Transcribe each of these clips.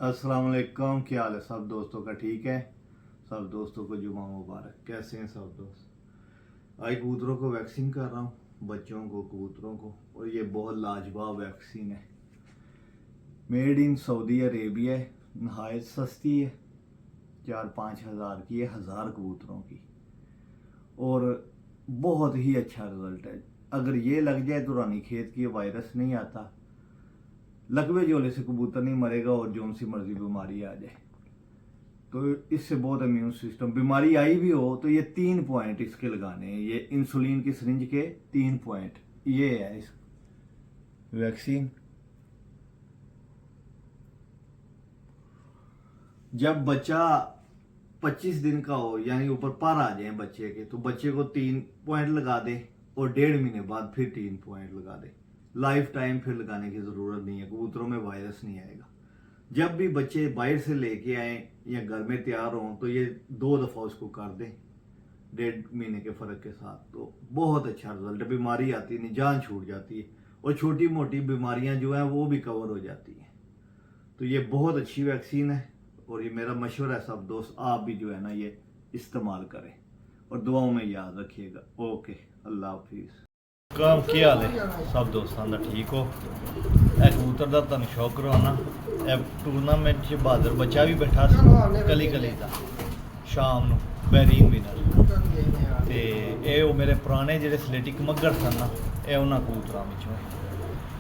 अस्सलाम वालेकुम। क्या हाल है सब दोस्तों का? ठीक है। सब दोस्तों को जुमा मुबारक। कैसे हैं सब दोस्त? आज कबूतरों को वैक्सीन कर रहा हूँ, बच्चों को, कबूतरों को। और ये बहुत लाजवाब वैक्सीन है, मेड इन सऊदी अरेबिया है, नहायत सस्ती है, 4-5 हज़ार की है, 1000 कबूतरों की। और बहुत ही अच्छा रिजल्ट है। अगर ये लग जाए तो रानी खेत की वायरस नहीं आता, लकवे जोले से कबूतर नहीं मरेगा, और जो सी मर्जी बीमारी आ जाए तो इससे बहुत इम्यून सिस्टम, बीमारी आई भी हो तो ये 3 पॉइंट इसके लगाने हैं। ये इंसुलिन की सिरिंज के 3 पॉइंट ये है इस वैक्सीन। जब बच्चा 25 दिन का हो, यानी ऊपर पर आ जाए बच्चे के, तो बच्चे को 3 पॉइंट लगा दे और 1.5 महीने बाद फिर 3 पॉइंट लगा दे। लाइफ टाइम फिर लगाने की ज़रूरत नहीं है, कबूतरों में वायरस नहीं आएगा। जब भी बच्चे बाहर से लेके आए या घर में तैयार हों तो ये 2 दफ़ा उसको कर दें 1.5 महीने के फ़र्क के साथ, तो बहुत अच्छा रिजल्ट है। बीमारी आती नहीं, जान छूट जाती है, और छोटी मोटी बीमारियां जो हैं वो भी कवर हो जाती हैं। तो ये बहुत अच्छी वैक्सीन है, और ये मेरा मशवरा है सब दोस्त, आप भी जो है ना ये इस्तेमाल करें और दुआओं में याद रखिएगा। ओके, अल्लाह हाफिज़। काम क्या हाल है सब दोस्तों का? ठीक हो? कबूतर का तुम शौक करवाना, टूरनामेंट बहादुर बच्चा भी बैठा कली कली का शाम को बैरीन विनर। तो ये मेरे पुराने जोड़े स्लेटिक मगर सन ना, ये उन्होंने कबूतरों में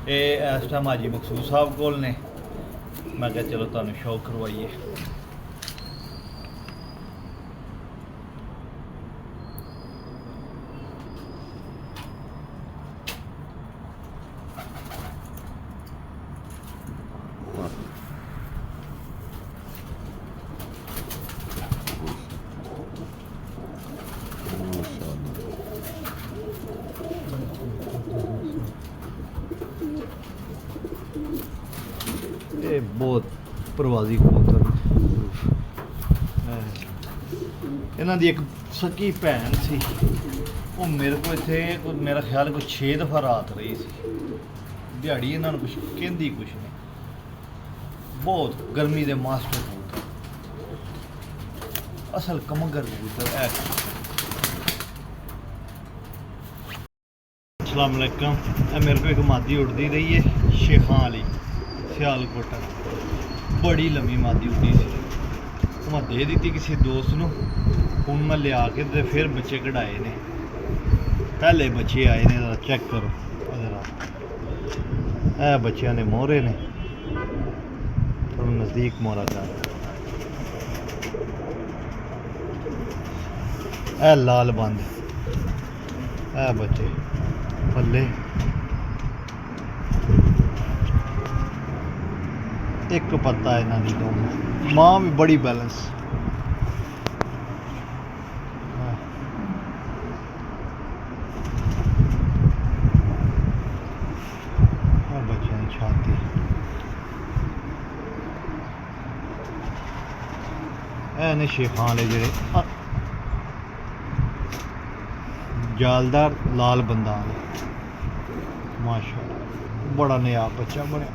ये इस टाइम हाजी मकसूद साहब कोल ने। मैं क्या चलो तुम शौक करवाइए। ये बहुत प्रवासी कबूतर, इन्हों की एक सकी भैन सी, वो मेरे को इतने मेरा ख्याल कोई 6 दफ़ा रात रही सी। दिहाड़ी इन्होंने कुछ कहती कुछ नहीं, बहुत गर्मी के मास्टर कबूतर, असल कमगर कबूतर है। अस्सलाम वालेकुम। मेरे को एक मादी उड़ती रही है शेखां वाली सियालकोट, बड़ी लम्मी मादी उड़ती सी। मैं दे दी किसी दोस्त नूं, हूँ मैं लिया के ते फिर बच्चे कढ़ाए ने। पहले बच्चे आए ने, जरा चेक करो जरा, बच्चों ने मोहरे ने, थोड़ा नज़दीक मोहरा कर। लाल बंद बच्चे पल्ले, एक पत्ता इन्हों की दोनों, माँ भी बड़ी बैलेंस। बच्चों की छाती, ने शेखां वाले जेडे जालदार लाल बंदा, माशाअल्लाह बड़ा नया बच्चा बनया।